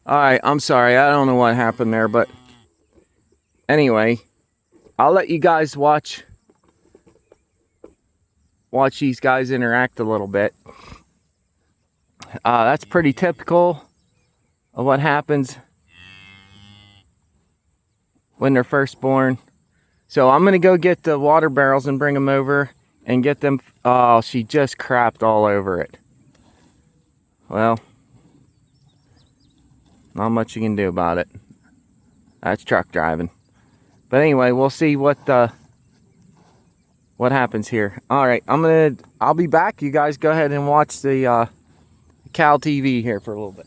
Alright, I'm sorry. I don't know what happened there, but anyway, I'll let you guys watch these guys interact a little bit. That's pretty typical of what happens when they're first born. So I'm gonna go get the water barrels and bring them over and get them. Oh, she just crapped all over it. Well, not much you can do about it. That's truck driving. But anyway, we'll see what happens here. All right, I'll be back. You guys go ahead and watch the Cal TV here for a little bit.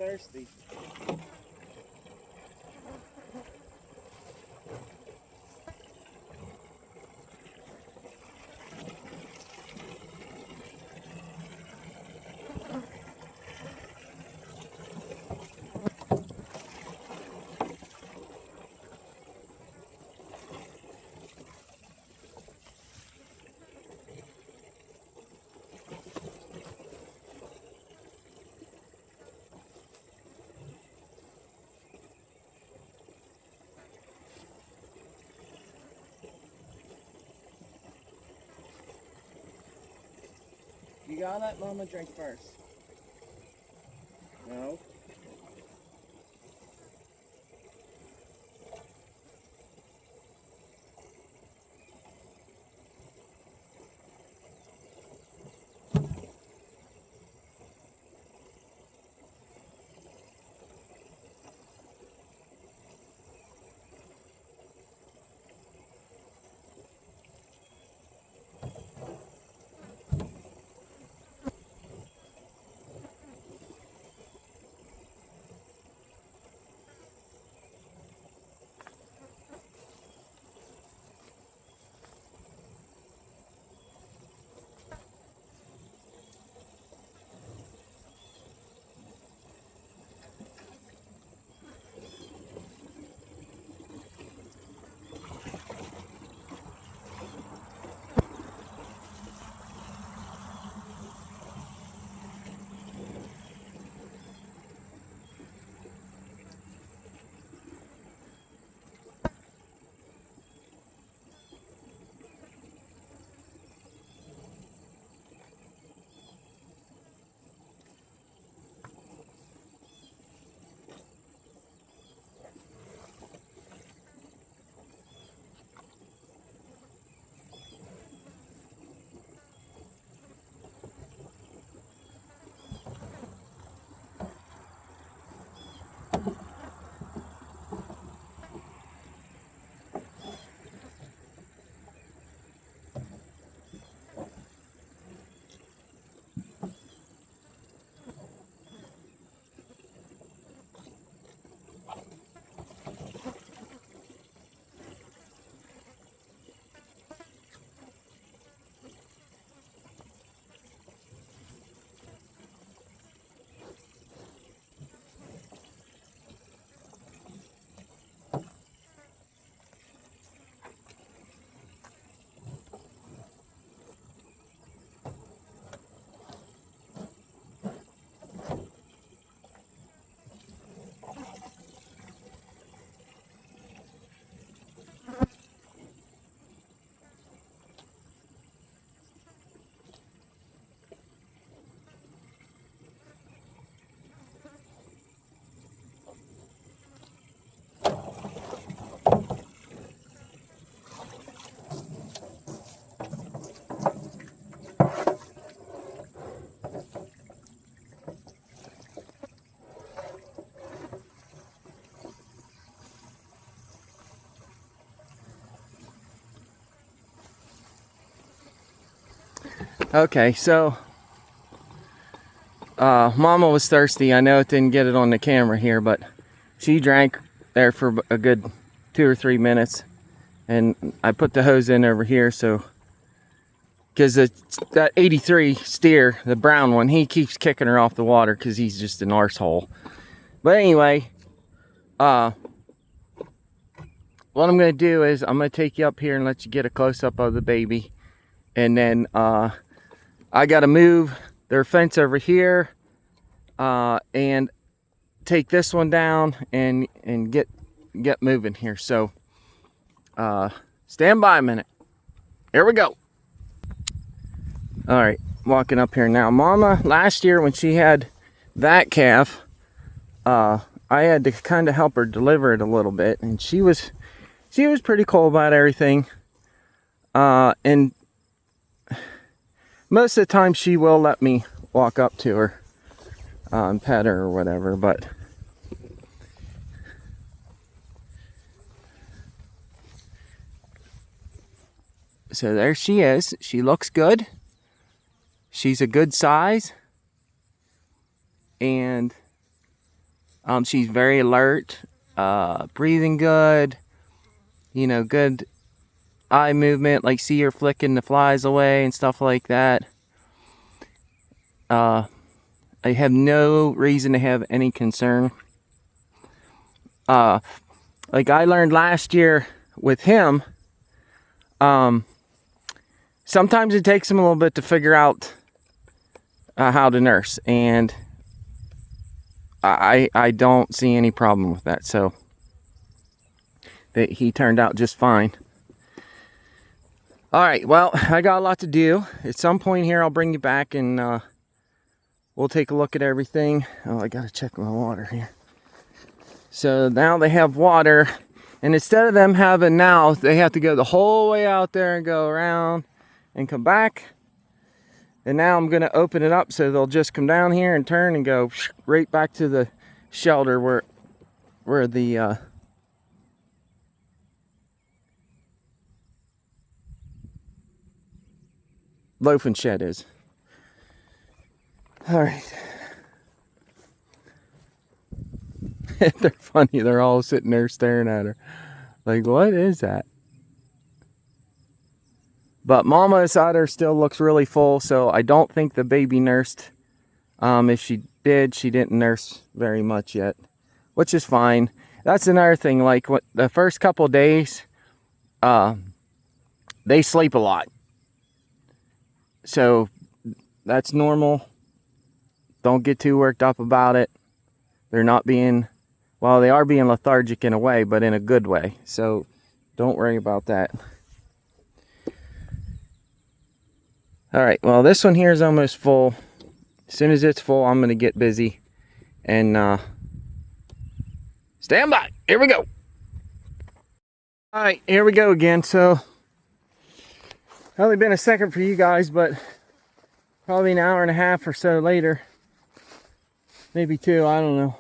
thirsty. You gotta let Mama drink first. No. Okay, so Mama was thirsty. I know it didn't get it on the camera here, but she drank there for a good 2 or 3 minutes, and I put the hose in over here so because that 83 steer, the brown one, he keeps kicking her off the water because he's just an arsehole. But anyway, what I'm going to do is I'm going to take you up here and let you get a close-up of the baby. And then I got to move their fence over here and take this one down and get moving here. So stand by a minute. Here we go. All right, walking up here now. Mama, last year when she had that calf, I had to kind of help her deliver it a little bit, and she was pretty cool about everything. And most of the time she will let me walk up to her and pet her or whatever, but so there she is. She looks good. She's a good size, and She's very alert, breathing good, you know, good eye movement, like see her flicking the flies away and stuff like that. I have no reason to have any concern. Like I learned last year with him, sometimes it takes him a little bit to figure out how to nurse, and I don't see any problem with that. So that he turned out just fine. All right, well, I got a lot to do. At some point here, I'll bring you back and we'll take a look at everything. Oh, I gotta check my water here. So now they have water, and instead of them having now, they have to go the whole way out there and go around and come back. And now I'm gonna open it up so they'll just come down here and turn and go right back to the shelter where the loafing shed is. All right. They're funny. They're all sitting there staring at her. Like, what is that? But Mama inside her still looks really full, so I don't think the baby nursed. If she did, she didn't nurse very much yet, which is fine. That's another thing. Like what the first couple days, they sleep a lot. So that's normal. Don't get too worked up about it. They're not being, well, they are being lethargic in a way, but in a good way. So don't worry about that. All right, well, this one here is almost full. As soon as it's full, I'm going to get busy and stand by. Here we go. All right, here we go again. So only been a second for you guys, but probably an hour and a half or so later. Maybe two, I don't know.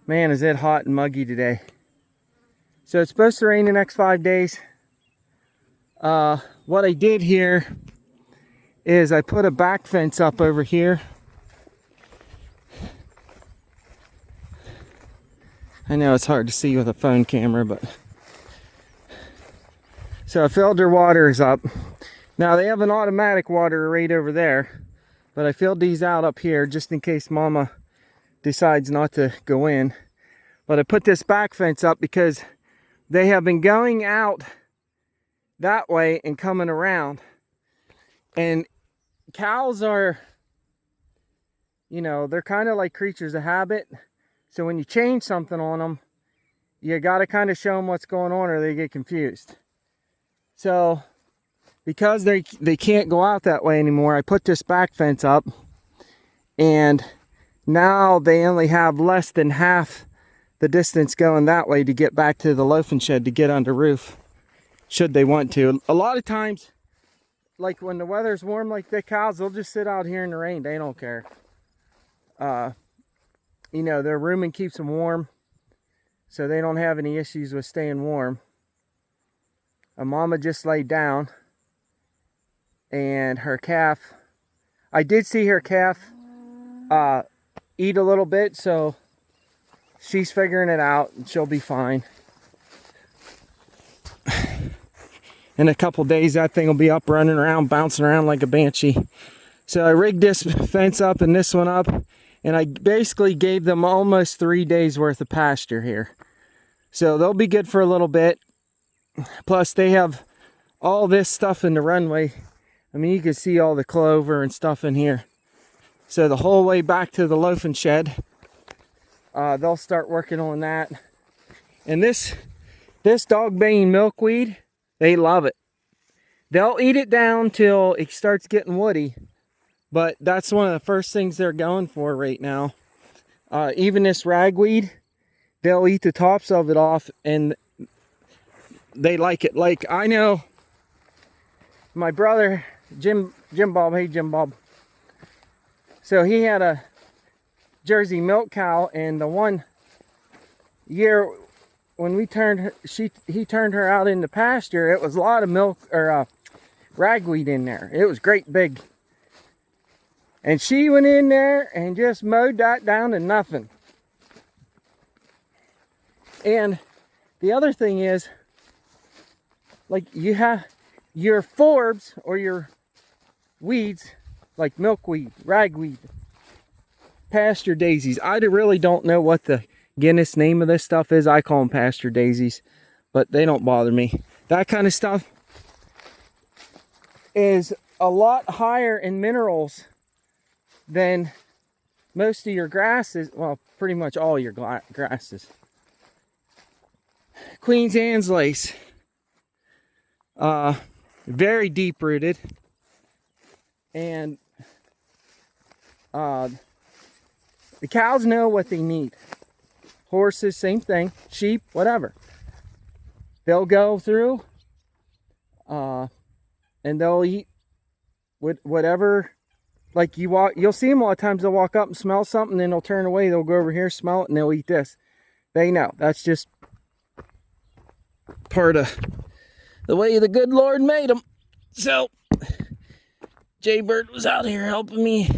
Man, is it hot and muggy today. So it's supposed to rain the next 5 days. What I did here is I put a back fence up over here. I know it's hard to see with a phone camera, but so I filled their waters up. Now they have an automatic water right over there, but I filled these out up here just in case Mama decides not to go in. But I put this back fence up because they have been going out that way and coming around. And cows are, you know, they're kind of like creatures of habit. So when you change something on them, you got to kind of show them what's going on or they get confused. So because they can't go out that way anymore, I put this back fence up, and now they only have less than half the distance going that way to get back to the loafing shed to get under roof, should they want to. A lot of times, like when the weather's warm like the cows, they'll just sit out here in the rain. They don't care. You know, their rooming keeps them warm, so they don't have any issues with staying warm. Mama just laid down, and her calf, I did see her calf eat a little bit, so she's figuring it out and she'll be fine. In a couple days, that thing will be up running around, bouncing around like a banshee. So I rigged this fence up and this one up, and I basically gave them almost 3 days worth of pasture here. So they'll be good for a little bit. Plus they have all this stuff in the runway. I mean, you can see all the clover and stuff in here. So the whole way back to the loafing shed, they'll start working on that. And this dog-bane milkweed, they love it. They'll eat it down till it starts getting woody, but that's one of the first things they're going for right now. Even this ragweed, they'll eat the tops of it off, and they like it. Like, I know my brother, Jim Bob, hey Jim Bob. So he had a Jersey milk cow, and the one year when we turned he turned her out into pasture, it was a lot of milk or ragweed in there. It was great big. And she went in there and just mowed that down to nothing. And the other thing is, like, you have your forbs or your weeds, like milkweed, ragweed, pasture daisies. I really don't know what the Guinness name of this stuff is. I call them pasture daisies, but they don't bother me. That kind of stuff is a lot higher in minerals than most of your grasses. Well, pretty much all your grasses. Queen's Anne's lace, very deep rooted, and the cows know what they need. Horses, same thing. Sheep, whatever. They'll go through and they'll eat whatever. Like you'll see them a lot of times. They'll walk up and smell something, then they'll turn away. They'll go over here, smell it, and they'll eat this. They know. That's just part of the way the good Lord made them. So Jay Bird was out here helping me.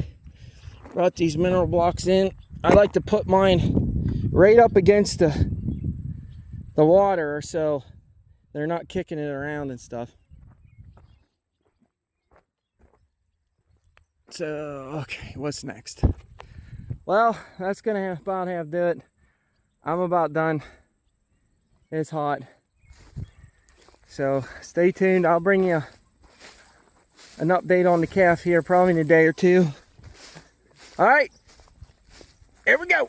Brought these mineral blocks in. I like to put mine right up against the water so they're not kicking it around and stuff. So, okay, what's next? Well, that's gonna about have do it. I'm about done. It's hot. So stay tuned. I'll bring you an update on the calf here probably in a day or two. All right, here we go.